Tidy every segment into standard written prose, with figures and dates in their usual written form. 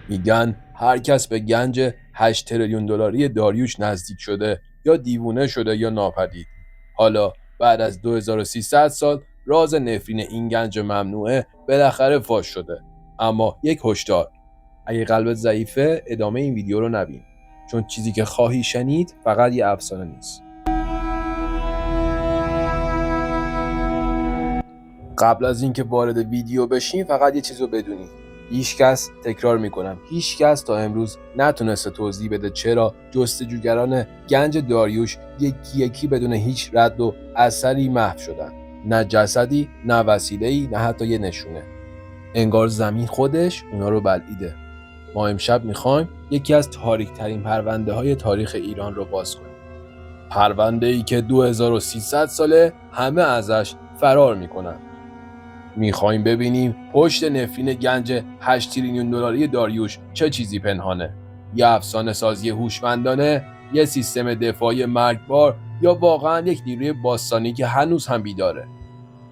میگن هر کس به گنج 8 تریلیون دلاری داریوش نزدیک شده یا دیوونه شده یا ناپدید. حالا بعد از 2300 سال راز نفرین این گنج ممنوعه بالاخره فاش شده. اما یک هشدار: اگه قلبت ضعیفه ادامه این ویدیو رو نبین، چون چیزی که خواهی شنید فقط یه افسانه نیست. قبل از اینکه وارد ویدیو بشیم فقط یه چیزو بدونید: هیچکس، تکرار میکنم، هیچکس تا امروز نتونسته توضیح بده چرا جستجوگران گنج داریوش یکی یکی بدون هیچ رد و اثری محو شدن. نه جسدی، نه وسیله‌ای، نه حتی یه نشونه. انگار زمین خودش اونا رو بلعیده. ما امشب میخوایم یکی از تاریک‌ترین پرونده‌های تاریخ ایران رو باز کنیم. پرونده‌ای که 2300 ساله همه ازش فرار میکنن. میخوایم ببینیم پشت نفرین گنج 8 تریلیون دلاری داریوش چه چیزی پنهانه. یه افسانه سازی هوشمندانه، یه سیستم دفاعی مرگبار، یا واقعا یک نیروی باستانی که هنوز هم بیداره.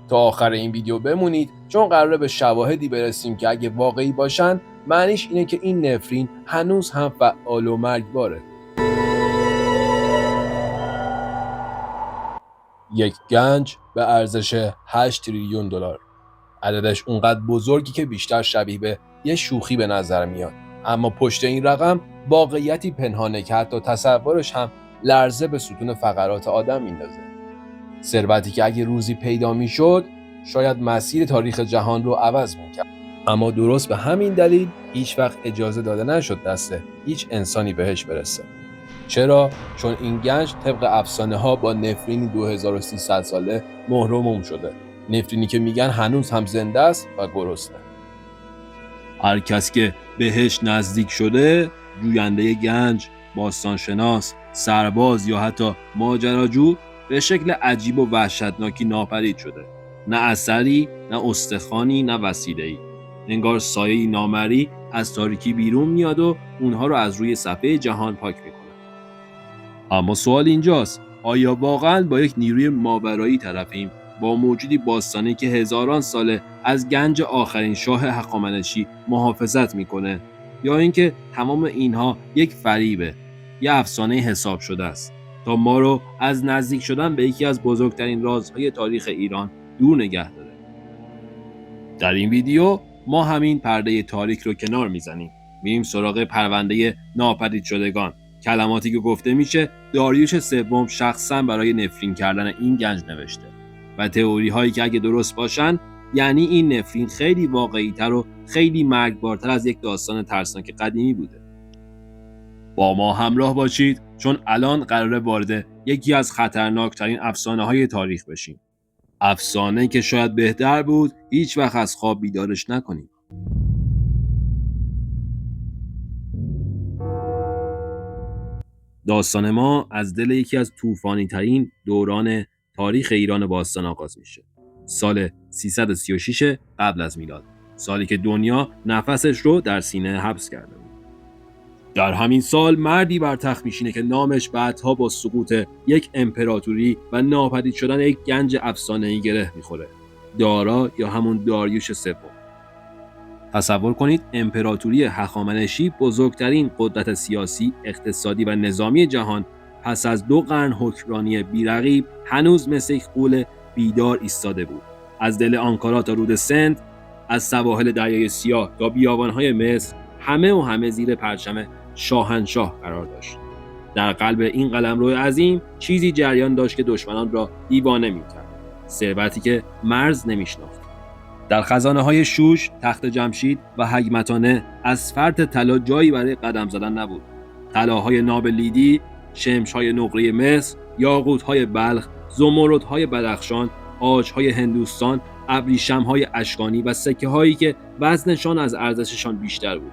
تا آخر این ویدیو بمونید، چون قراره به شواهدی برسیم که اگه واقعی باشن معنیش اینه که این نفرین هنوز هم فعال و مرگباره. یک گنج به ارزش 8 تریلیون دلار. عددش اونقدر بزرگی که بیشتر شبیه به یه شوخی به نظر میاد، اما پشت این رقم واقعیتی پنهانه که حتی تصورش هم لرزه به ستون فقرات آدم میندازه. ثروتی که اگه روزی پیدا میشد شاید مسیر تاریخ جهان رو عوض میکرد، اما درست به همین دلیل هیچ وقت اجازه داده نشد دست هیچ انسانی بهش برسه. چرا؟ چون این گنج طبق افسانه ها با نفرینی 2300 ساله مهر و موم شده. نفرینی که میگن هنوز هم زنده است و گرسنه. هر کس که بهش نزدیک شده، جوینده گنج، باستانشناس، سرباز یا حتی ماجراجو، به شکل عجیب و وحشتناکی ناپدید شده. نه اثری، نه استخوانی، نه وسیله‌ای. انگار سایه‌ای نامری از تاریکی بیرون میاد و اونها رو از روی صفحه جهان پاک میکنه. اما سوال اینجاست: آیا واقعاً با یک نیروی ماورایی طرفیم، با موجودی باستانی که هزاران ساله از گنج آخرین شاه هخامنشی محافظت میکنه، یا اینکه تمام اینها یک فریبه، یه افسانه حساب شده است تا ما رو از نزدیک شدن به یکی از بزرگترین رازهای تاریخ ایران دور نگه داره؟ در این ویدیو ما همین پرده تاریک رو کنار میزنیم، میریم سراغ پرونده ناپدید شدگان. کلماتی که گفته میشه داریوش سوم شخصا برای نفرین کردن این گنج نوشته و تئوری هایی که اگه درست باشن یعنی این نفرین خیلی واقعی تر و خیلی مرگبارتر از یک داستان ترسناک قدیمی بوده. با ما همراه باشید، چون الان قراره وارد یکی از خطرناکترین افسانه های تاریخ بشیم. افسانه که شاید بهتر بود هیچ وقت از خواب بیدارش نکنیم. داستان ما از دل یکی از طوفانی ترین دوران تاریخ ایران باستان آغاز میشه. سال 336 قبل از میلاد، سالی که دنیا نفسش رو در سینه حبس کرده بود. در همین سال مردی بر تخت میشینه که نامش بعدها با سقوط یک امپراتوری و ناپدید شدن یک گنج افسانه‌ای گره میخوره. دارا یا همون داریوش سوم. تصور کنید امپراتوری هخامنشی، بزرگترین قدرت سیاسی، اقتصادی و نظامی جهان، پس از 2 قرن حکمرانی بی‌رقیب هنوز مثل یک غول بیدار ایستاده بود. از دل آنکارا تا رود سند، از سواحل دریای سیاه تا بیابان‌های مصر، همه زیر پرچم شاهنشاه قرار داشت. در قلب این قلمرو عظیم چیزی جریان داشت که دشمنان را دیوانه می‌کرد. ثروتی که مرز نمی‌شناخت. در خزانه‌های شوش، تخت جمشید و هگمتانه از فرط طلا جایی برای قدم زدن نبود. طلاهای ناب لیدی، شمش‌های نقره مصر، یاقوت‌های بلخ، زمردهای بدخشان، عاج‌های هندوستان، ابریشم‌های اشکانی و سکه‌هایی که وزنشان از ارزششان بیشتر بود.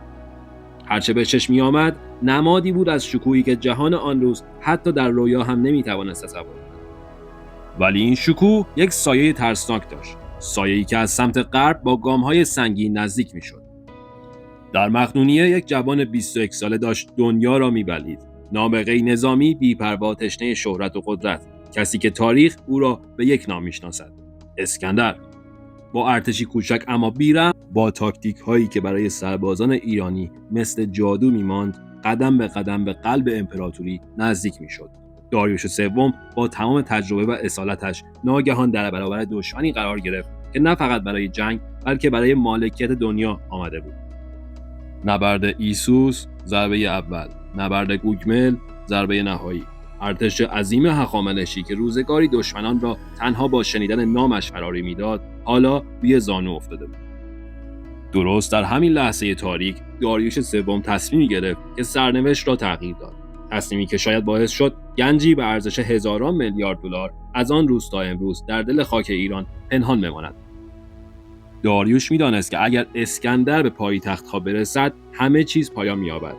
هرچه به چشم می‌آمد نمادی بود از شکوهی که جهان آن روز حتی در رویا هم نمی‌توانست تصور کند. ولی این شکوه یک سایه ترسناک داشت. سایه‌ای که از سمت غرب با گام‌های سنگین نزدیک می‌شد. در مقدونیه یک جوان 21 ساله داشت دنیا را می‌بلعید. نابغه‌ای نظامی، بی‌پروا، تشنه شهرت و قدرت. کسی که تاریخ او را به یک نام می‌شناسد: اسکندر. با ارتشی کوچک اما بیرحم، با تاکتیک هایی که برای سربازان ایرانی مثل جادو میماند، قدم به قدم به قلب امپراتوری نزدیک میشد. داریوش سوم با تمام تجربه و اصالتش ناگهان در برابر دشمنی قرار گرفت که نه فقط برای جنگ بلکه برای مالکیت دنیا آمده بود. نبرد ایسوس، ضربه اول. نبرد گوگمل، ضربه نهایی. ارتش عظیم هخامنشی که روزگاری دشمنان را تنها با شنیدن نامش فراری میداد، حالا روی زانو افتاده بود. درست در همین لحظه تاریک، داریوش سوم تصمیمی گرفت که سرنوشت را تغییر داد. تصمیمی که شاید باعث شد گنجی به ارزش هزاران میلیارد دلار از آن روز تا امروز در دل خاک ایران پنهان بماند. داریوش می‌دانست که اگر اسکندر به پایتخت‌ها برسد، همه چیز پایان می‌یابد.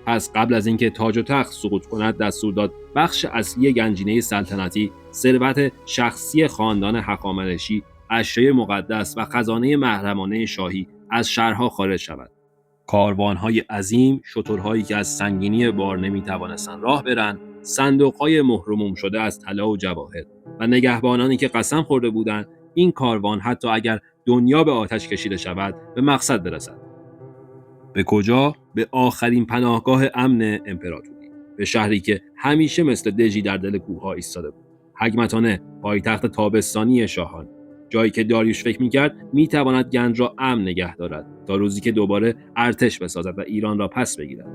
پس قبل از اینکه تاج و تخت سقوط کند، دستور داد بخش اصلی گنجینه سلطنتی، ثروت شخصی خاندان هخامنشی، اشیاء مقدس و خزانه محرمانه شاهی از شهرها خارج شود. کاروان‌های عظیم، شترهایی که از سنگینی بار نمی‌توانستند راه برند، صندوق‌های مهرموم شده از طلا و جواهر و نگهبانانی که قسم خورده بودند این کاروان حتی اگر دنیا به آتش کشیده شود به مقصد برسد. به کجا؟ به آخرین پناهگاه امن امپراتوری، به شهری که همیشه مثل دژی در دل کوه‌ها ایستاده بود. هگمتانه، پایتخت تابستانی شاهان، جایی که داریوش فکر می‌کرد می‌تواند گنج را امن نگه دارد تا روزی که دوباره ارتش بسازد و ایران را پس بگیرد.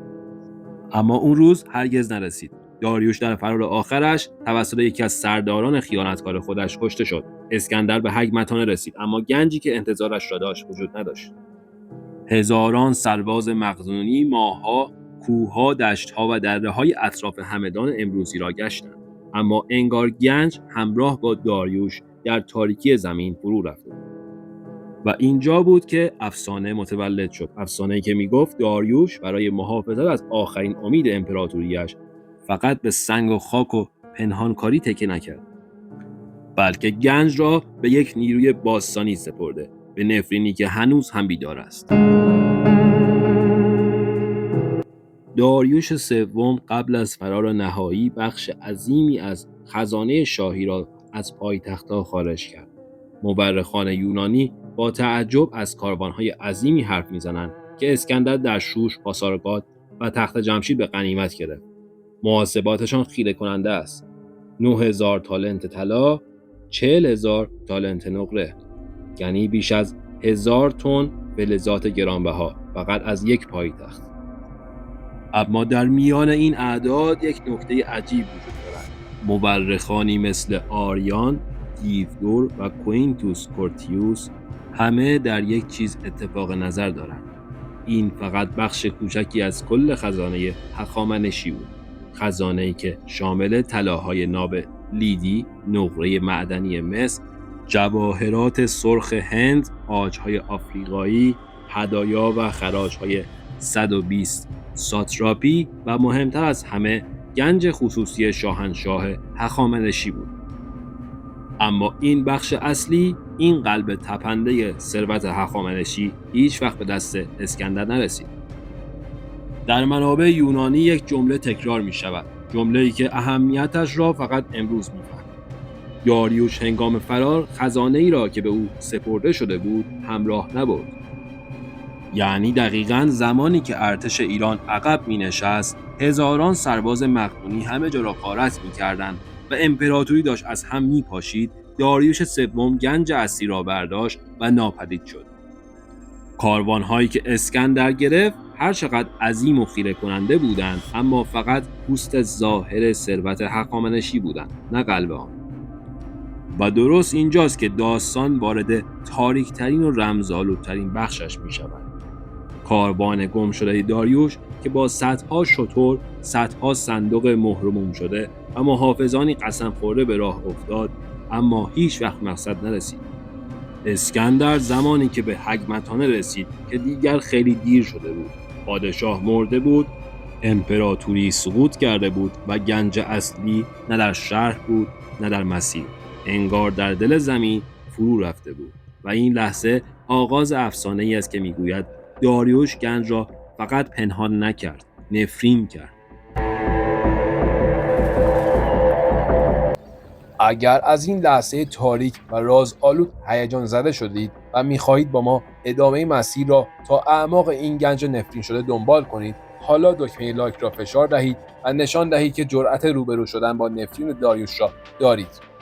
اما اون روز هرگز نرسید. داریوش در فرار آخرش توسط یکی از سرداران خیانتکار خودش کشته شد. اسکندر به هگمتانه رسید، اما گنجی که انتظارش را داشت وجود نداشت. هزاران سرباز مقدونی ماه‌ها، کوه‌ها، دشت‌ها و دره‌های اطراف همدان امروزی را گشتند، اما انگار گنج همراه با داریوش در تاریکی زمین فرو رفته بود. و اینجا بود که افسانه متولد شد. افسانه‌ای که میگفت داریوش برای محافظت از آخرین امید امپراتوریش فقط به سنگ و خاک و پنهانکاری تکیه نکرد، بلکه گنج را به یک نیروی باستانی سپرده، به نفرینی که هنوز هم بیدار است. داریوش سوم قبل از فرار نهایی بخش عظیمی از خزانه شاهی را از پایتخت‌ها خارج کرد. مورخان یونانی با تعجب از کاروان‌های عظیمی حرف می‌زنند که اسکندر در شوش، پاسارگاد و تخت جمشید به غنیمت گرفت. محاسباتشان خیره کننده است. 9000 تالنت طلا، 40000 تالنت نقره، یعنی بیش از 1000 تن فلزات گرانبها فقط از یک پایتخت. اما در میان این اعداد یک نکته عجیب وجود دارد. مورخانی مثل آریان، دیودور و کوینتوس کورتیوس همه در یک چیز اتفاق نظر دارند. این فقط بخش کوچکی از کل خزانه هخامنشی بود. خزانه‌ای که شامل طلاهای ناب لیدی، نقره معدنی مصر، جواهرات سرخ هند، عاج‌های آفریقایی، هدایا و خراج‌های 120 ساتراپی و مهمتر از همه گنج خصوصی شاهنشاه هخامنشی بود. اما این بخش اصلی، این قلب تپنده ثروت هخامنشی، هیچ وقت به دست اسکندر نرسید. در منابع یونانی یک جمله تکرار می شود، جمله‌ای که اهمیتش را فقط امروز می فهمیم. داریوش هنگام فرار خزانه‌ای را که به او سپرده شده بود همراه نبرد. یعنی دقیقاً زمانی که ارتش ایران عقب می نشست، هزاران سرباز مقدونی همه جا را غارت می کردند و امپراتوری داشت از هم می پاشید، داریوش سوم گنج اصلی را برداشت و ناپدید شد. کاروان‌هایی که اسکندر گرفت هر چقدر عظیم و خیره کننده بودند، اما فقط پوست ظاهر ثروت هخامنشی بودند، نه قلب آن. و درست اینجاست که داستان وارد تاریک‌ترین و رمزآلودترین بخشش می‌شود. کاروان گم شده داریوش که با صدها شتر، صدها صندوق مهرموم شده و محافظانی قسم خورده به راه افتاد، اما هیچ وقت مقصد نرسید. اسکندر زمانی که به هگمتانه رسید که دیگر خیلی دیر شده بود. پادشاه مرده بود، امپراتوری سقوط کرده بود و گنج اصلی نه در شهر بود نه در مسیر، انگار در دل زمین فرو رفته بود. و این لحظه آغاز افسانه‌ای است که میگوید داریوش گنج را فقط پنهان نکرد، نفرین کرد. اگر از این لحظه تاریک و رازآلود هیجان زده شدید، و می‌خواهید با ما ادامه مسیر را تا اعماق این گنج نفرین شده دنبال کنید، حالا دکمه لایک را فشار دهید و نشان دهید که جرأت روبرو شدن با نفرین داریوش را دارید.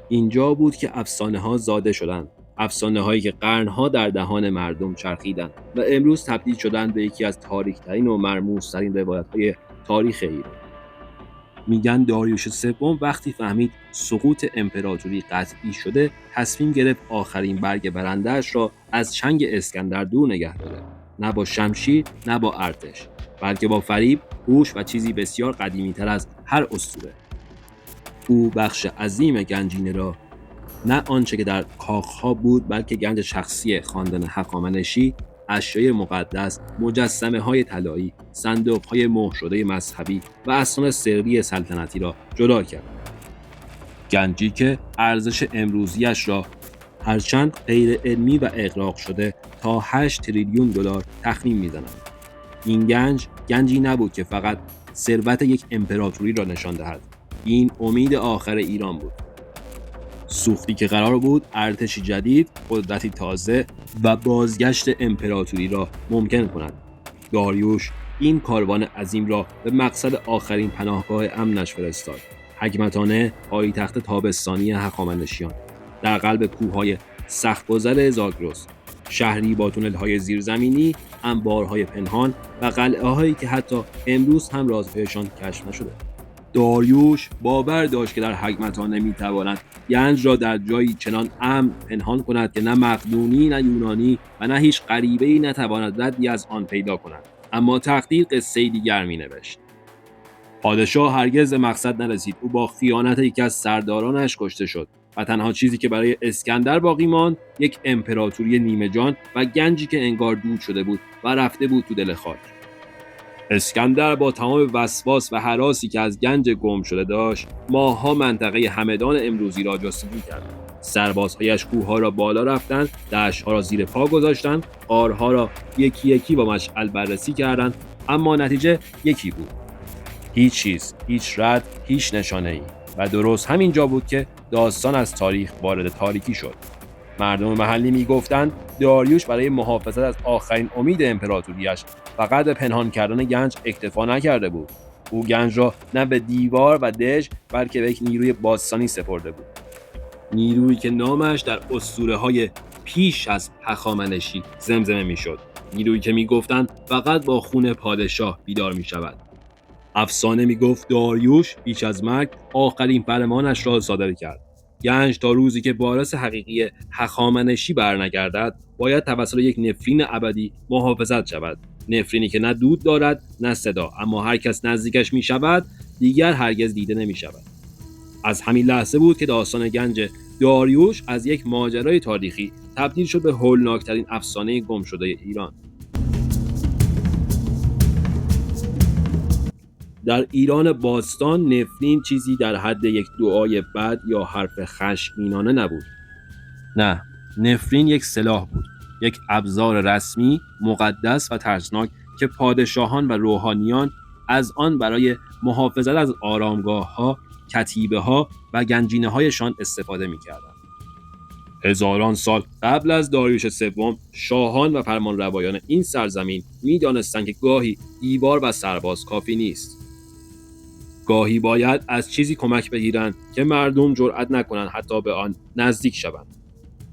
اینجا بود که افسانه‌ها زاده شدند. افسانه‌هایی که قرن‌ها در دهان مردم چرخیدند و امروز تبدیل شدند به یکی از تاریک‌ترین و مرموزترین روایت‌های تاریخ ایران. میگن داریوش سوم وقتی فهمید سقوط امپراتوری قطعی شده، تصمیم گرفت آخرین برگ برنده‌اش را از چنگ اسکندر دور نگه داره. نه با شمشیر، نه با ارتش، بلکه با فریب، هوش و چیزی بسیار قدیمی‌تر از هر اسطوره. او بخش عظیم گنجینه را، نه آنچه که در کاخها بود بلکه گنج شخصی خاندان هخامنشی، اشیای مقدس، مجسمه‌های طلایی، صندوق‌های مهر شده مذهبی و اسناد سری سلطنتی را جدا کرد. گنجی که ارزش امروزیش را هرچند غیر علمی و اغراق شده تا 8 تریلیون دلار تخمین می‌زنند. این گنجی نبود که فقط ثروت یک امپراتوری را نشان دهد. این امید آخر ایران بود. سوختی که قرار بود ارتشی جدید، قدرتی تازه و بازگشت امپراتوری را ممکن کند. داریوش این کاروان عظیم را به مقصد آخرین پناهگاه امنش فرستاد. حکمتانه، پایتخت تابستانی هخامنشیان، در قلب کوههای سخت‌گذر زاگرس، شهری با تونل‌های زیرزمینی، انبارهای پنهان و قلعه‌هایی که حتی امروز هم رازهایشان کشف نشده. داریوش باور داشت که در حکمتانه می‌تواند گنج را در جایی چنان امن پنهان کند که نه مقدونی، نه یونانی و نه هیچ غریبه‌ای نتواند ردی از آن پیدا کند. اما تقدیر قصه‌ای دیگر می‌نوشت. پادشاه هرگز به مقصد نرسید. او با خیانت یکی از سردارانش کشته شد و تنها چیزی که برای اسکندر باقی ماند یک امپراتوری نیمه جان و گنجی که انگار دود شده بود و رفته بود تو دل خاک. اسکندر با تمام وسواس و هراسی که از گنج گم شده داشت، ماه‌ها منطقه همدان امروزی را جستجو کرد. سربازهایش کوه‌ها را بالا رفتند، دشت‌ها را زیر پا گذاشتند، غارها را یکی یکی با مشعل بررسی کردند، اما نتیجه یکی بود. هیچ چیز، هیچ رد، هیچ نشانه‌ای. و درست همینجا بود که داستان از تاریخ وارد تاریکی شد. مردم محلی میگفتند داریوش برای محافظت از آخرین امید امپراتوریش فقط به پنهان کردن گنج اکتفا نکرده بود. او گنج را نه به دیوار و دژ بلکه به یک نیروی باستانی سپرده بود. نیرویی که نامش در اسطوره‌های پیش از هخامنشی زمزمه میشد. نیرویی که میگفتند فقط با خون پادشاه بیدار میشود. افسانه میگفت داریوش پیش از مرگ آخرین فرمانش را صادر کرد. گنج تا روزی که وارث حقیقی هخامنشی برنگردد باید توسط یک نفرین ابدی محافظت شود. نفرینی که نه دود دارد نه صدا، اما هر کس نزدیکش می شود دیگر هرگز دیده نمی شود. از همین لحظه بود که داستان گنج داریوش از یک ماجرای تاریخی تبدیل شد به هولناکترین افسانه گم شده ایران. در ایران باستان نفرین چیزی در حد یک دعای بد یا حرف خشمگینانه نبود. نه، نفرین یک سلاح بود، یک ابزار رسمی، مقدس و ترسناک که پادشاهان و روحانیان از آن برای محافظت از آرامگاه‌ها، کتیبه‌ها و گنجینه‌هایشان استفاده می‌کردند. هزاران سال قبل از داریوش سوم، شاهان و فرمانروایان این سرزمین می‌دانستند که گاهی دیوار و سرباز کافی نیست. گاهی باید از چیزی کمک بگیرند که مردم جرأت نکنند حتی به آن نزدیک شوند.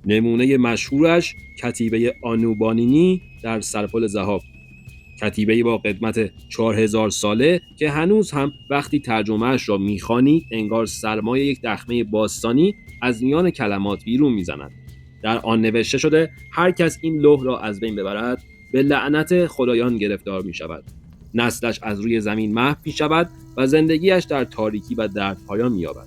نمونه مشهورش کتیبه آنوبانینی در سرپل ضحاک، کتیبه‌ای با قدمت 4000 ساله که هنوز هم وقتی ترجمه‌اش را می‌خوانی انگار سرمای یک دخمه باستانی از میان کلمات بیرون می‌زند. در آن نوشته شده هر کس این لوح را از بین ببرد به لعنت خدایان گرفتار می‌شود. نسلش از روی زمین محو می‌شود و زندگیش در تاریکی و درد پایان می‌یابد.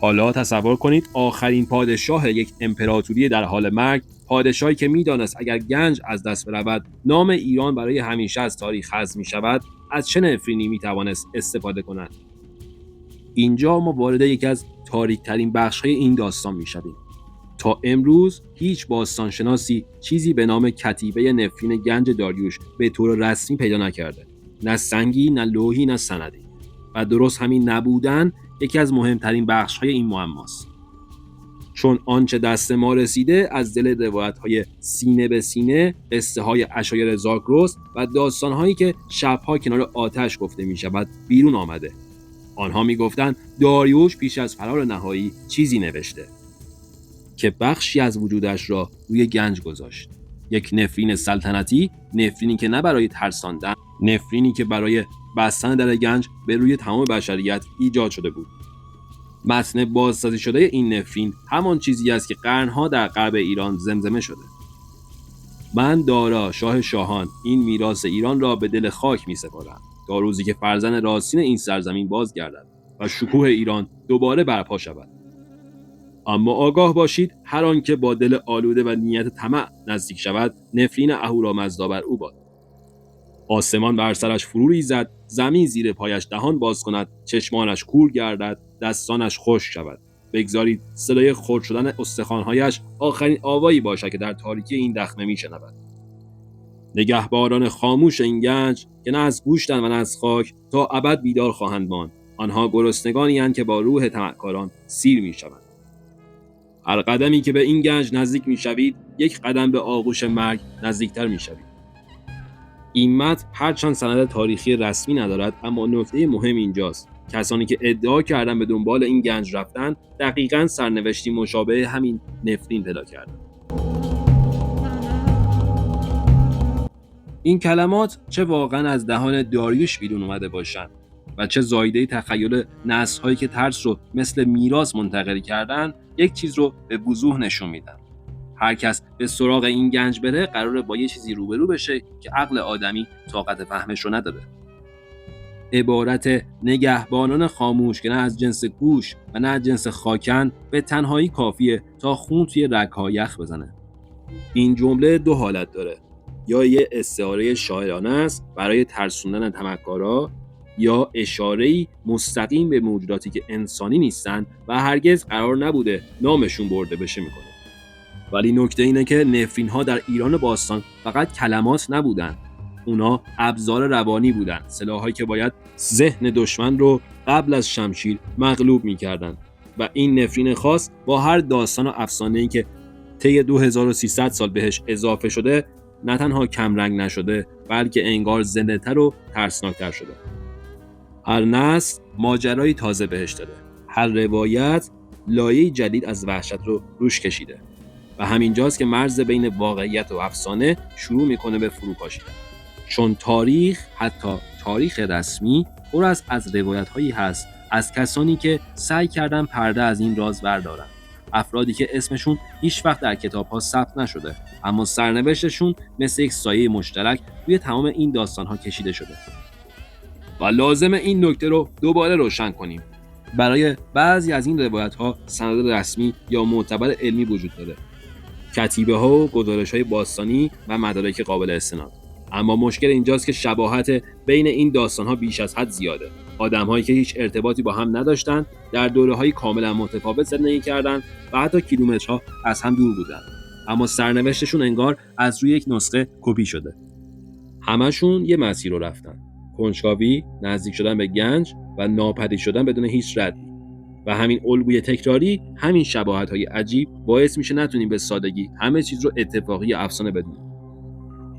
حالا تصور کنید آخرین پادشاه یک امپراتوری در حال مرگ، پادشاهی که می‌دانست اگر گنج از دست برود نام ایران برای همیشه از تاریخ حذف می‌شود، از چه نفرینی می‌توانست استفاده کند. اینجا ما وارد یکی از تاریک‌ترین بخش‌های این داستان می‌شویم. تا امروز هیچ باستانشناسی چیزی به نام کتیبه نفرین گنج داریوش به طور رسمی پیدا نکرده. نه سنگی، نه لوحی، نه سندی. و درست همین نبودن یکی از مهمترین بخش‌های این معماست. چون آنچه دست ما رسیده از دل روایت‌های سینه به سینه، قصه‌های عشایر زاگرس و داستان‌هایی که شب‌ها کنار آتش گفته می‌شود بیرون آمده. آنها می‌گفتند داریوش پیش از فرار نهایی چیزی نوشته که بخشی از وجودش را روی گنج گذاشت. یک نفرین سلطنتی، نفرینی که نه برای ترساندن، نفرینی که برای بستن در گنج به روی تمام بشریت ایجاد شده بود. متن بازسازی شده این نفرین همان چیزی است که قرنها در غرب ایران زمزمه شده. من دارا شاه شاهان این میراث ایران را به دل خاک می‌سپارم تا روزی که فرزند راستین این سرزمین بازگردد و شکوه ایران دوباره برپا شود. اما آگاه باشید هر آن که با دل آلوده و نیت طمع نزدیک شود، نفرین اهورامزدا بر او باد. آسمان بر سرش فرو ریزد، زمین زیر پایش دهان باز کند، چشمانش کور گردد، دستانش خشک شود. بگذارید صدای خرد شدن استخوان‌هایش آخرین آوایی باشد که در تاریکی این دخمه می‌شنود. نگهبانان خاموش این گنج که نه از گوشتند و نه از خاک تا ابد بیدار خواهند ماند. آنها گرسنگانی اند که با روح طمعکاران سیر می‌شوند. هر قدمی که به این گنج نزدیک می‌شوید، یک قدم به آغوش مرگ نزدیکتر می‌شوید. این متن هرچند سند تاریخی رسمی ندارد، اما نکته مهم اینجاست: کسانی که ادعا کردن به دنبال این گنج رفتن، دقیقاً سرنوشتی مشابه همین نفرین پیدا کردند. این کلمات چه واقعاً از دهان داریوش بیرون اومده باشند و چه زایده تخیل نسل‌هایی که ترس رو مثل میراث منتقل کردن، یک چیز رو به وضوح نشون میدن. هر کس به سراغ این گنج بره قراره با یه چیزی روبرو بشه که عقل آدمی طاقت فهمش رو نداره. عبارت نگهبانان خاموش که نه از جنس گوش و نه از جنس خاکن به تنهایی کافیه تا خون توی رگ‌ها یخ بزنه. این جمله دو حالت داره: یا یه استعاره شاعرانه است برای ترسوندن طمعکارا، یا اشاره‌ای مستقیم به موجوداتی که انسانی نیستن و هرگز قرار نبوده نامشون برده بشه میکنه. ولی نکته اینه که نفرین‌ها در ایران باستان فقط کلمات نبودن، اونا ابزار روانی بودن، سلاحایی که باید ذهن دشمن رو قبل از شمشیر مغلوب می‌کردن. و این نفرین خاص با هر داستان و افسانه‌ای که طی 2300 سال بهش اضافه شده، نه تنها کمرنگ نشده، بلکه انگار زنده‌تر و ترسناکتر شده. هر نسل ماجرایی تازه بهش داده، هر روایت لایه‌ای جدید از وحشت رو روش کشیده. و همینجاست که مرز بین واقعیت و افسانه شروع میکنه به فروپاشیدن. چون تاریخ، حتی تاریخ رسمی، پر از روایت‌هایی هست از کسانی که سعی کردن پرده از این راز بردارن. افرادی که اسمشون هیچ وقت در کتاب‌ها ثبت نشده، اما سرنوشتشون مثل یک سایه مشترک روی تمام این داستان‌ها کشیده شده. و لازم این نکته رو دوباره روشن کنیم. برای بعضی از این روایت‌ها سند رسمی یا معتبر علمی وجود داره، کتیبه‌ها و گزارش‌های باستانی و مدارک قابل استناد. اما مشکل اینجاست که شباهت بین این داستان‌ها بیش از حد زیاده. آدم‌هایی که هیچ ارتباطی با هم نداشتن، در دوره‌های کاملا متفاوت زندگی کردن و حتی کیلومترها از هم دور بودن، اما سرنوشتشون انگار از روی یک نسخه کپی شده. همشون یه مسیر رو رفتن: کنجکاوی، نزدیک شدن به گنج و ناپدید شدن بدون هیچ ردی. و همین الگوی تکراری، همین شباهت‌های عجیب باعث میشه نتونیم به سادگی همه چیز رو اتفاقی یا افسانه بدونیم.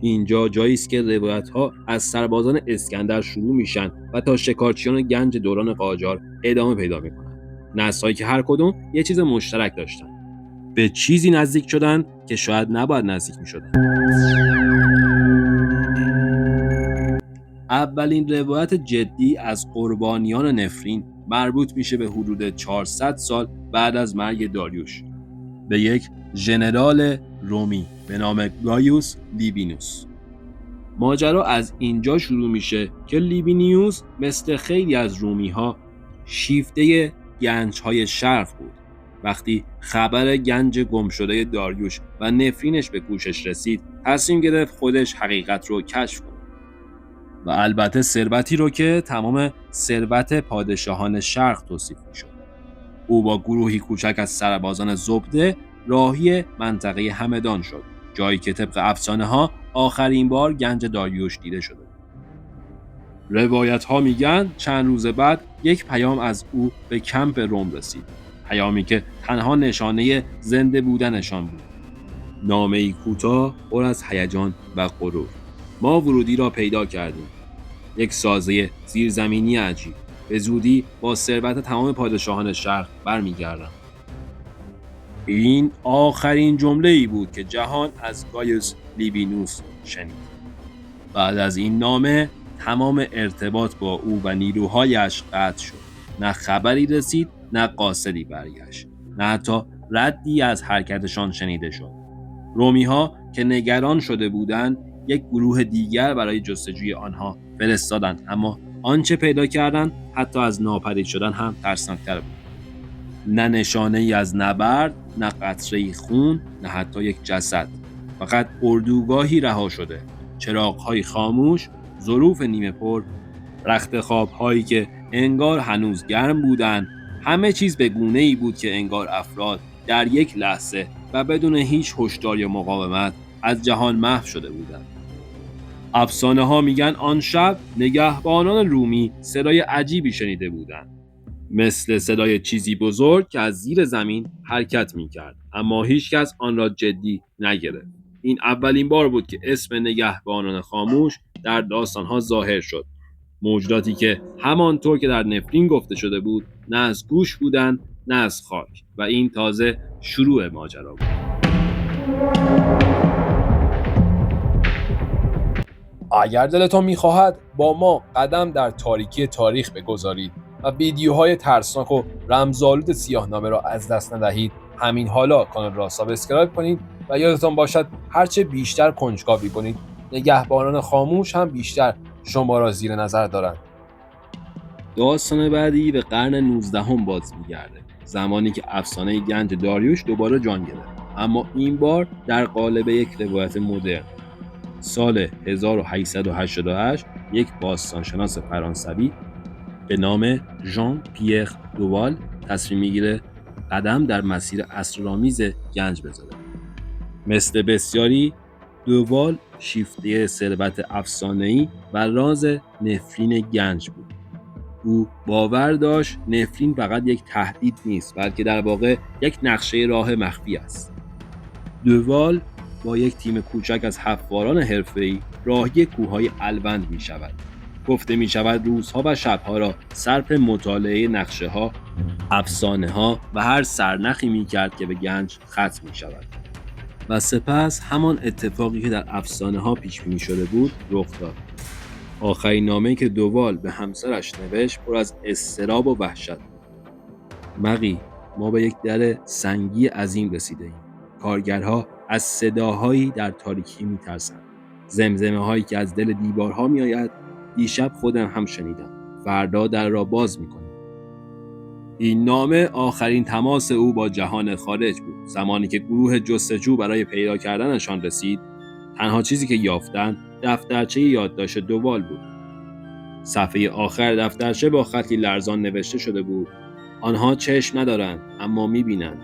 اینجا جایی است که روایت‌ها از سربازان اسکندر شروع میشن و تا شکارچیان گنج دوران قاجار ادامه پیدا میکنن. نسل‌هایی که هر کدوم یه چیز مشترک داشتن. به چیزی نزدیک شدن که شاید نباید نزدیک میشدن. اولین روایت جدی از قربانیان نفرین مربوط میشه به حدود 400 سال بعد از مرگ داریوش، به یک ژنرال رومی به نام گایوس لیبینوس. ماجرا از اینجا شروع میشه که لیبینیوس مثل خیلی از رومی‌ها شیفته گنج‌های شرق بود. وقتی خبر گنج گم شده داریوش و نفرینش به گوشش رسید، تصمیم گرفت خودش حقیقت رو کشف کنه. و البته ثروتی رو که تمام ثروت پادشاهان شرق توصیف میشد. او با گروهی کوچک از سربازان زبده راهی منطقه همدان شد، جایی که طبق افسانه ها آخرین بار گنج داریوش دیده شده. روایت ها میگن چند روز بعد یک پیام از او به کمپ روم رسید. پیامی که تنها نشانه زنده بودنشان بود. نامه‌ای کوتاه پر از هیجان و غرور. ما ورودی را پیدا کردیم. یک سازه زیرزمینی عجیب. به زودی با ثروت تمام پادشاهان شرق برمیگردم. این آخرین جمله‌ای بود که جهان از گایوس لیبینوس شنید. بعد از این نامه تمام ارتباط با او و نیروهایش قطع شد. نه خبری رسید، نه قاصدی برگشت، نه حتی ردی از حرکتشان شنیده شد. رومی‌ها که نگران شده بودند، یک گروه دیگر برای جستجوی آنها فرستادند، اما آنچه پیدا کردند حتی از ناپدید شدن هم ترسناک‌تر بود. نه نشانه‌ای از نبرد، نه قطره‌ای خون، نه حتی یک جسد. فقط اردوگاهی رها شده، چراغ‌های خاموش، ظروف نیمه پر، رخت خواب‌هایی که انگار هنوز گرم بودند. همه چیز به گونه‌ای بود که انگار افراد در یک لحظه و بدون هیچ هشدار یا مقاومت از جهان محو شده بودند. افسانه‌ها میگن آن شب نگهبانان رومی صدای عجیبی شنیده بودند، مثل صدای چیزی بزرگ که از زیر زمین حرکت می‌کرد، اما هیچ کس آن را جدی نگرفت. این اولین بار بود که اسم نگهبانان خاموش در داستان‌ها ظاهر شد. موجوداتی که همانطور که در نفرین گفته شده بود، نه از گوش بودند، نه از خاک، و این تازه شروع ماجرا بود. اگر دلتان می‌خواهد با ما قدم در تاریکی تاریخ بگذارید و ویدیوهای ترسناک و رمزآلود سیاهنامه را از دست ندهید، همین حالا کانال را سابسکرایب کنید و یادتان باشد هرچه بیشتر کنجکاوی کنید، نگهبانان خاموش هم بیشتر شما را زیر نظر دارند. داستان بعدی به قرن 19 باز می‌گرده، زمانی که افسانه گنج داریوش دوباره جان گرفت، اما این بار در قالب یک روایت مدرن. سال 1888 یک باستانشناس فرانسوی به نام ژان پیر دووال تصمیم میگیره قدم در مسیر اسرارآمیز گنج بذاره. مثل بسیاری، دووال شیفته ثروت افسانه‌ای و راز نفرین گنج بود. او باور داشت نفرین فقط یک تهدید نیست، بلکه در واقع یک نقشه راه مخفی است. دووال با یک تیم کوچک از حفاران حرفه‌ای راهی کوههای الوند می شود. گفته می شود روزها و شبها را صرف مطالعه نقشه ها، افسانه ها و هر سرنخی می کرد که به گنج ختم می شود. و سپس همان اتفاقی که در افسانه ها پیش بینی شده بود رخ داد. آخرین نامه‌ای که دووال به همسرش نوشت پر از اضطراب و وحشت بود. مغی، ما به یک در سنگی عظیم رسیده ایم. کارگرها از صداهایی در تاریکی می‌ترسند. زمزمه‌هایی که از دل دیوارها می‌آید. دیشب خودم هم شنیدم. فردا در را باز می‌کنیم. این نامه آخرین تماس او با جهان خارج بود. زمانی که گروه جستجو برای پیدا کردنشان رسید، تنها چیزی که یافتند دفترچه یادداشت دووال بود. صفحه آخر دفترچه با خطی لرزان نوشته شده بود: آنها چشم ندارند اما می‌بینند.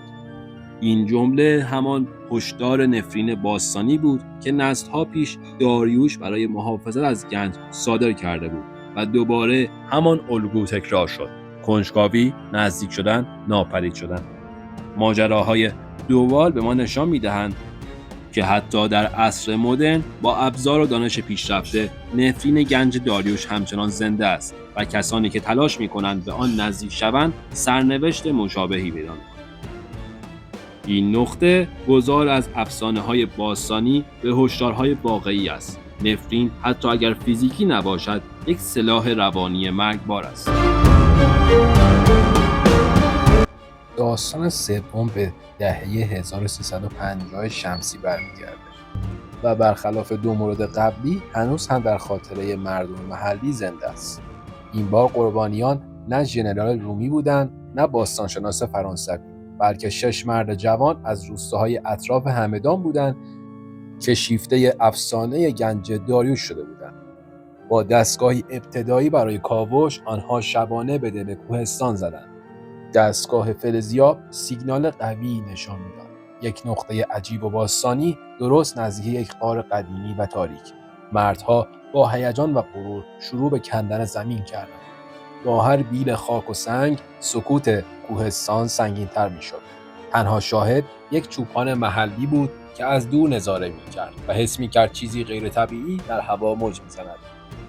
این جمله همان هشدار نفرین باستانی بود که نسل‌ها پیش داریوش برای محافظت از گنج صادر کرده بود و دوباره همان الگو تکرار شد. کنجکاوی، نزدیک شدن، ناپدید شدن. ماجراهای دووال به ما نشان می‌دهند که حتی در عصر مدرن با ابزار و دانش پیشرفته، نفرین گنج داریوش همچنان زنده است و کسانی که تلاش می‌کنند به آن نزدیک شوند سرنوشت مشابهی پیدا می‌کنند. این نقطه گذار از افسانه‌های باستانی به هشدارهای واقعی است. نفرین حتی اگر فیزیکی نباشد، یک سلاح روانی مرگبار است. داستان سوم به دهه 1350 شمسی برمیگرده و برخلاف دو مورد قبلی هنوز هم در خاطره مردم محلی زنده است. این بار قربانیان نه ژنرال رومی بودند، نه باستانشناس فرانسوی، بلکه 6 مرد جوان از روستاهای اطراف همدان بودند که شیفته افسانه گنج داریوش شده بودند. با دستگاهی ابتدایی برای کاوش، آنها شبانه به دل کوهستان زدند. دستگاه فلزیاب سیگنال قوی نشان می‌داد. یک نقطه عجیب و باستانی درست نزدیک یک غار قدیمی و تاریک. مردها با هیجان و غرور شروع به کندن زمین کردند. با هر بیل خاک و سنگ سکوت کوهستان سنگین‌تر می‌شد. تنها شاهد یک چوپان محلی بود که از دور نظاره می‌کرد و حس می‌کرد چیزی غیرطبیعی در هوا موج می‌زند،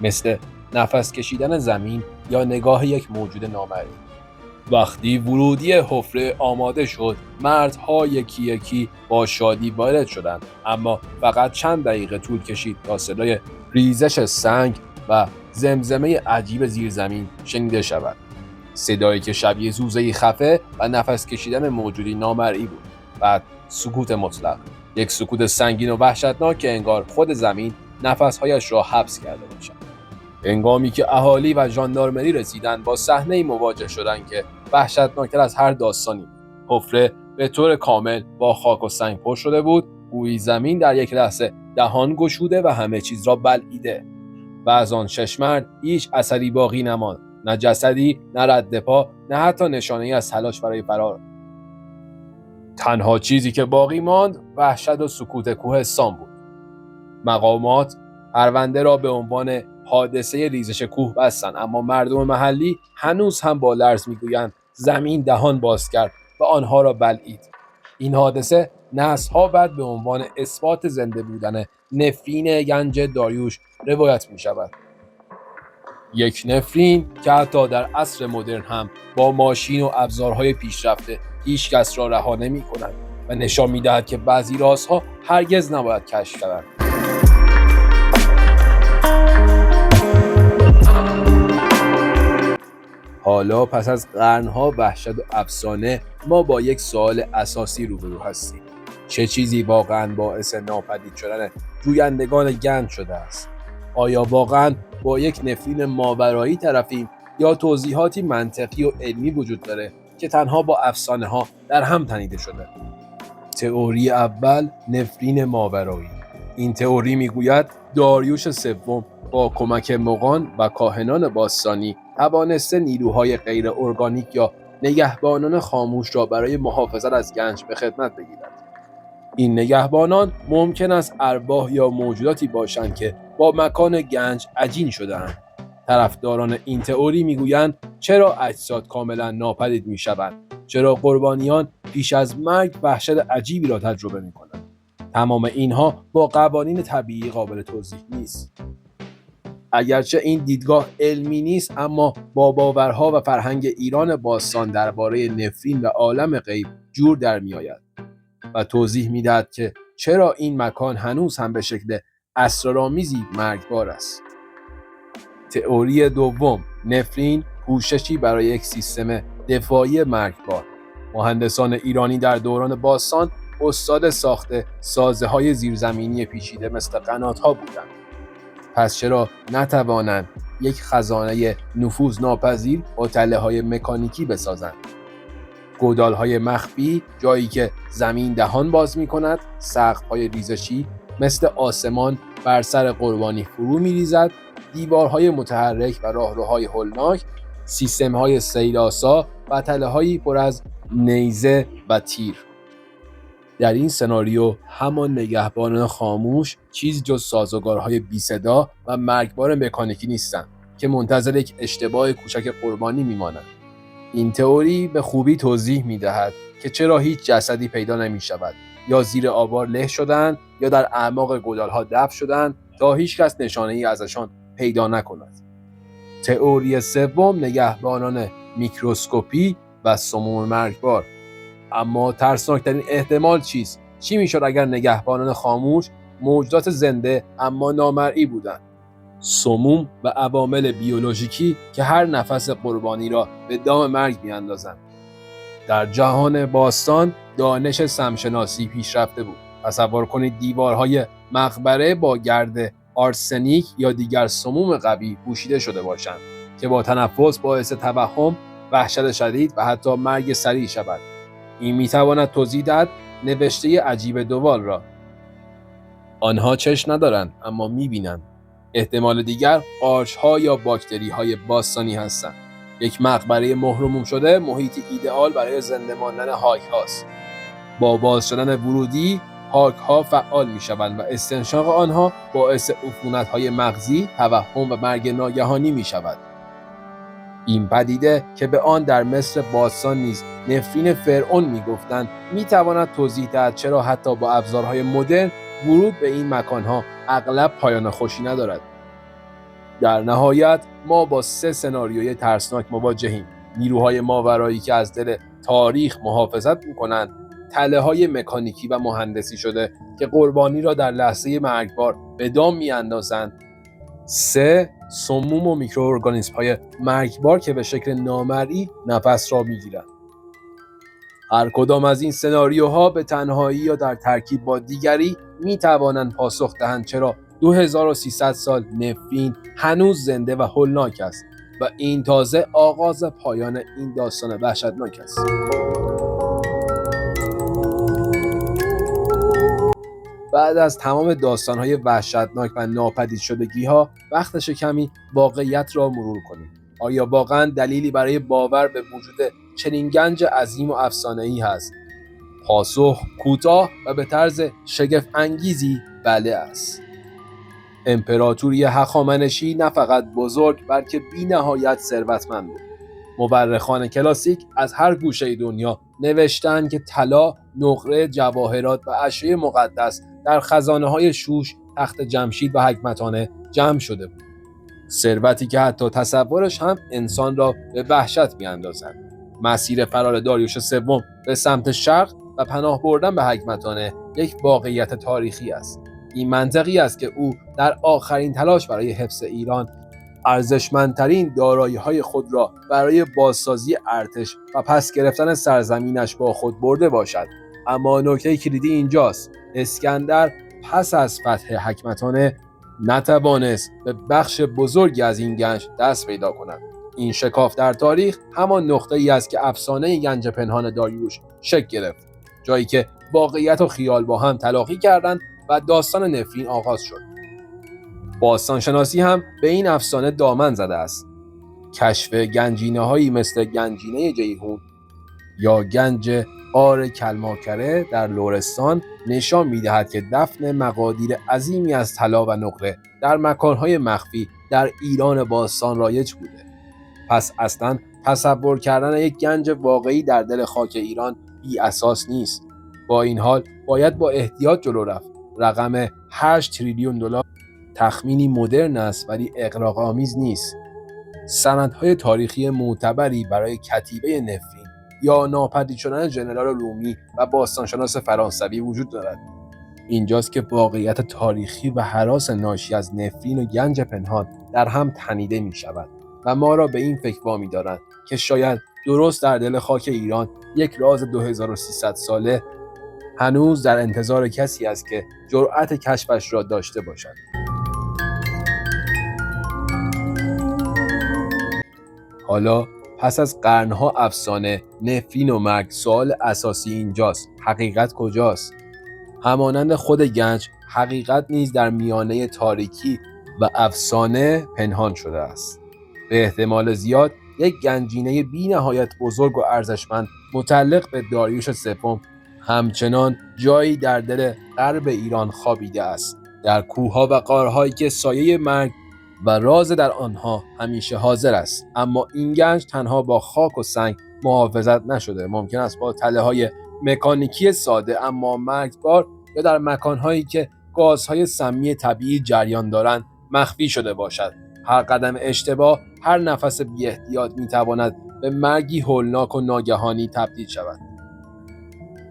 مثل نفس کشیدن زمین یا نگاه یک موجود نامرئی. وقتی ورودی حفره آماده شد، مردها یکی یکی با شادی وارد شدند، اما فقط چند دقیقه طول کشید تا صدای ریزش سنگ و زمزمه عجیب زیرزمین شنیده شود. صدایی که شبیه زوزه‌ای خفه و نفس کشیدن موجودی نامرئی بود. بعد سکوت مطلق، یک سکوت سنگین و وحشتناک که انگار خود زمین نفس‌هایش را حبس کرده باشد. هنگامی که اهالی و ژاندارمری رسیدند، با صحنه‌ای مواجه شدند که وحشتناکتر از هر داستانی بود. حفره به طور کامل با خاک و سنگ پر شده بود، گویی زمین در یک لحظه دهان گشوده و همه چیز را بلعیده. و از آن 6 مرد هیچ اثری باقی نماند، نه جسدی، نه رد پا، نه حتی نشانه‌ای از تلاش برای فرار. تنها چیزی که باقی ماند وحشت و سکوت کوهستان بود. مقامات پرونده را به عنوان حادثه ریزش کوه بستند، اما مردم محلی هنوز هم با لرز میگویند زمین دهان باز کرد و آنها را بلعید. این حادثه نسل‌ها بعد به عنوان اثبات زنده بودن نفرین گنج داریوش روایت می شود. یک نفرین که حتی در عصر مدرن هم با ماشین و ابزارهای پیشرفته هیچ کس را رها نمی کند و نشان می دهد که بعضی رازها هرگز نباید کشف شوند. حالا پس از قرنها وحشت و افسانه، ما با یک سوال اساسی روبرو هستیم. چه چیزی واقعاً باعث ناپدید شدن جویندگان گنج شده است؟ آیا واقعاً با یک نفرین ماورایی طرفیم یا توضیحاتی منطقی و علمی وجود داره که تنها با افسانه ها در هم تنیده شده؟ تئوری اول، نفرین ماورایی. این تئوری میگوید داریوش سوم با کمک مغان و کاهنان باستانی توانسته نیروهای غیر ارگانیک یا نگهبانان خاموش را برای محافظت از گنج به خدمت بگیرد. این نگهبانان ممکن است ارواح یا موجوداتی باشند که با مکان گنج عجین شده‌اند. طرفداران این تئوری میگویند چرا اجساد کاملا ناپدید میشوند؟ چرا قربانیان پیش از مرگ وحشت عجیبی را تجربه میکنند؟ تمام اینها با قوانین طبیعی قابل توضیح نیست. اگرچه این دیدگاه علمی نیست، اما با باورها و فرهنگ ایران باستان درباره نفرین و عالم غیب جور در میآید و توضیح میدهد که چرا این مکان هنوز هم به شکل اسرارآمیزی مرگبار است. تئوری دوم، نفرین پوششی برای یک سیستم دفاعی مرگبار. مهندسان ایرانی در دوران باستان استاد ساخت سازه‌های زیرزمینی پیچیده مثل قنات‌ها بودند. پس چرا نتوانند یک خزانه نفوذناپذیر با تله‌های مکانیکی بسازند؟ گودال‌های مخفی، جایی که زمین دهان باز می‌کند، سقف‌های ریزشی مثل آسمان بر سر قربانی فرو می‌ریزد، دیوارهای متحرک و راهروهای هولناک، سیستم‌های سیل‌آسا و تله‌هایی پر از نیزه و تیر. در این سناریو همان نگهبانان خاموش چیز جز سازوکارهای بی صدا و مرگبار مکانیکی نیستند که منتظر یک اشتباه کوچک قربانی میمانند. این تئوری به خوبی توضیح میدهد که چرا هیچ جسدی پیدا نمیشود، یا زیر آوار له شدند یا در اعماق گودالها دفن شدند تا هیچ کس نشانه‌ای ازشان پیدا نکند. تئوری سوم، نگهبانان میکروسکوپی و سموم مرگبار. اما ترسناکترین احتمال چیست؟ چی میشد اگر نگهبانان خاموش موجودات زنده اما نامرئی بودند؟ سموم و عوامل بیولوژیکی که هر نفس قربانی را به دام مرگ میاندازند. در جهان باستان دانش سمشناسی پیشرفته بود. تصور کنید دیوارهای مقبره با گرد آرسنیک یا دیگر سموم قوی پوشیده شده باشند که با تنفس باعث توهم، وحشت شدید و حتی مرگ سریع شود. این میتواند توضیح دهد نوشته عجیب دوال را. آنها چشم ندارند اما میبینند. احتمال دیگر قارچ‌ها یا باکتری‌های باستانی هستند. یک مقبره مهرموم شده محیطی ایدئال برای زنده ماندن هاک هاست. با باز شدن ورودی، هاک ها فعال میشوند و استنشاق آنها باعث عفونت‌های مغزی، توهم و مرگ ناگهانی میشود. این پدیده که به آن در مصر باستان نیز نفرین فرعون می‌گفتند می‌تواند توضیح دهد چرا حتی با ابزارهای مدرن ورود به این مکانها اغلب پایان خوشی ندارد. در نهایت ما با 3 سناریوی ترسناک مواجهیم: نیروهای ماورایی که از دل تاریخ محافظت می‌کنند، تله‌های مکانیکی و مهندسی شده که قربانی را در لحظه مرگبار به دام می‌اندازند، 3 سموم و میکروارگانیسم‌های مرگبار که به شکل نامرئی نفس را می‌گیرند. هر کدام از این سناریوها به تنهایی یا در ترکیب با دیگری می‌توانند پاسخ دهند چرا 2300 سال نفرین هنوز زنده و هولناک است و این تازه آغاز پایان این داستان وحشتناک است. بعد از تمام داستان‌های وحشتناک و ناپدید شدگی‌ها وقتش کمی واقعیت را مرور کنیم. آیا واقعاً دلیلی برای باور به وجود چنین گنج عظیم و افسانه‌ای هست؟ پاسخ کوتاه و به طرز شگفت‌انگیزی بله است. امپراتوری هخامنشی نه فقط بزرگ بلکه بی‌نهایت ثروتمند بود. مورخان کلاسیک از هر گوشه دنیا نوشتند که طلا، نقره، جواهرات و اشیاء مقدس در خزانه‌های شوش، تخت جمشید و حکمتانه جمع شده بود. ثروتی که حتی تصورش هم انسان را به وحشت می‌اندازد. مسیر فرار داریوش سوم به سمت شرق و پناه بردن به حکمتانه یک واقعیت تاریخی است. این منطقی است که او در آخرین تلاش برای حفظ ایران ارزشمندترین دارایی‌های خود را برای بازسازی ارتش و پس گرفتن سرزمینش با خود برده باشد. اما نکته کلیدی اینجاست: اسکندر پس از فتح حکمتانه نتوانست به بخش بزرگی از این گنج دست پیدا کند. این شکاف در تاریخ همان نقطه‌ای است که افسانه گنج پنهان داریوش شکل گرفت، جایی که واقعیت و خیال با هم تلاقی کردند و داستان نفرین آغاز شد. باستانشناسی هم به این افسانه دامن زده است. کشف گنجینه‌هایی مثل گنجینه جیهون یا گنج آر کلماکره در لرستان نشان می‌دهد که دفن مقادیر عظیمی از طلا و نقره در مکان‌های مخفی در ایران باستان رایج بوده. پس اصلاً تصور کردن یک گنج واقعی در دل خاک ایران بی اساس نیست. با این حال باید با احتیاط جلو رفت. رقم 8 تریلیون دلار تخمینی مدرن است ولی اغراق‌آمیز نیست. سندهای تاریخی معتبری برای کتیبه نفرین یا ناپدید شدن ژنرال رومی و باستانشناس فرانسوی وجود دارد. اینجاست که واقعیت تاریخی و هراس ناشی از نفرین و گنج پنهان در هم تنیده می شود و ما را به این فکر وامی دارند که شاید درست در دل خاک ایران یک راز 2300 ساله هنوز در انتظار کسی است که جرأت کشفش را داشته باشد. حالا پس از قرنها افسانه، نفرین و مرگ، سوال اساسی اینجاست: حقیقت کجاست؟ همانند خود گنج، حقیقت نیز در میانه تاریکی و افسانه پنهان شده است. به احتمال زیاد یک گنجینه بی نهایت بزرگ و ارزشمند متعلق به داریوش سوم همچنان جایی در دل غرب ایران خوابیده است، در کوه‌ها و غارهایی که سایه مرگ و راز در آنها همیشه حاضر است. اما این گنج تنها با خاک و سنگ محافظت نشده، ممکن است با تله‌های مکانیکی ساده اما مرگبار یا در مکان‌هایی که گازهای سمی طبیعی جریان دارند مخفی شده باشد. هر قدم اشتباه، هر نفس بی احتیاط میتواند به مرگی هولناک و ناگهانی تبدیل شود.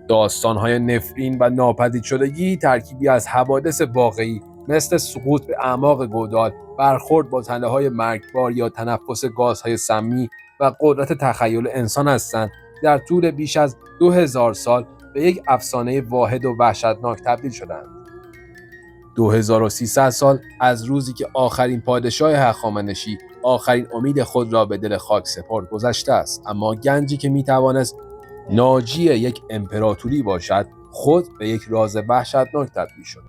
داستان‌های نفرین و ناپدید شدگی ترکیبی از حوادث واقعی مثل سقوط به اعماق گودال، برخورد با تله‌های مرگبار یا تنفس گازهای سمی و قدرت تخیل انسان هستند در طول بیش از 2000 سال به یک افسانه واحد و وحشتناک تبدیل شدند. 2300 سال از روزی که آخرین پادشاه هخامنشی آخرین امید خود را به دل خاک سپرد گذشته است، اما گنجی که میتوانست ناجی یک امپراتوری باشد خود به یک راز وحشتناک تبدیل شد.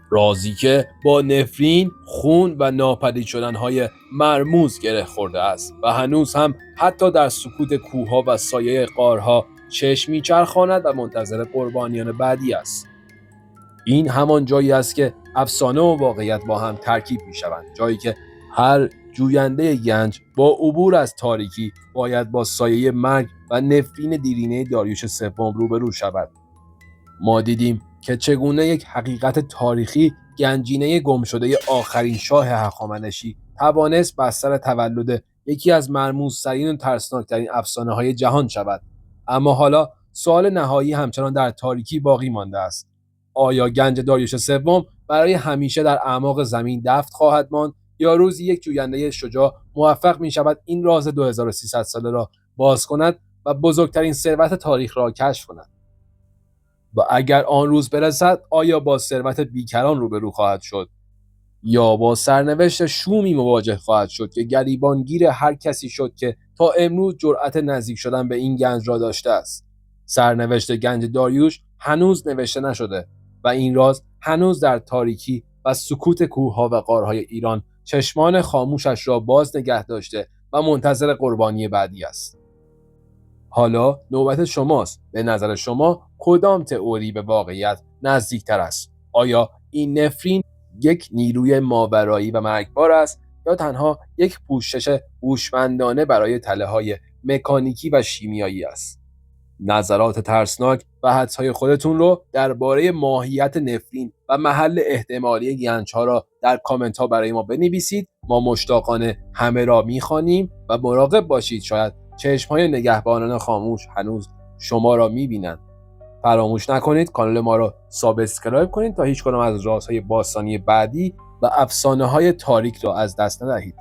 رازی که با نفرین، خون و ناپدید شدن‌های مرموز گره خورده است و هنوز هم حتی در سکوت کوه‌ها و سایه غارها چشم می‌چرخاند و منتظر قربانیان بعدی است. این همان جایی است که افسانه و واقعیت با هم ترکیب می‌شوند، جایی که هر جوینده گنج با عبور از تاریکی باید با سایه مرگ و نفرین دیرینه داریوش سوم روبرو شود. ما دیدیم که چگونه یک حقیقت تاریخی، گنجینه گمشده آخرین شاه هخامنشی، توانست بستر تولد یکی از مرموزترین و ترسناکترین افسانه‌های جهان شود. اما حالا سوال نهایی همچنان در تاریکی باقی مانده است. آیا گنج داریوش سوم برای همیشه در اعماق زمین دفن خواهد ماند، یا روزی یک جوینده شجاع موفق می شود این راز 2300 ساله را باز کند و بزرگترین ثروت تاریخ را کشف کند؟ و اگر آن روز برسد، آیا با ثروت بیکران روبرو خواهد شد، یا با سرنوشت شومی مواجه خواهد شد که گریبانگیر هر کسی شد که تا امروز جرأت نزدیک شدن به این گنج را داشته است؟ سرنوشت گنج داریوش هنوز نوشته نشده و این راز هنوز در تاریکی و سکوت کوه‌ها و غارهای ایران چشمان خاموشش را باز نگه داشته و منتظر قربانی بعدی است. حالا نوبت شماست. به نظر شما کدام تئوری به واقعیت نزدیکتر است؟ آیا این نفرین یک نیروی ماورایی و مرگبار است، یا تنها یک پوشش هوشمندانه برای تله‌های مکانیکی و شیمیایی است؟ نظرات ترسناک و حدس‌های خودتون رو درباره ماهیت نفرین و محل احتمالی گنج‌ها را در کامنت‌ها برای ما بنویسید. ما مشتاقانه همه را می‌خوانیم و مراقب باشید، شاید چشم‌های نگهبانان خاموش هنوز شما را می‌بینند. فراموش نکنید کانال ما را سابسکرایب کنید تا هیچ کدام از رازهای باستانی بعدی و افسانه‌های تاریک را از دست ندهید.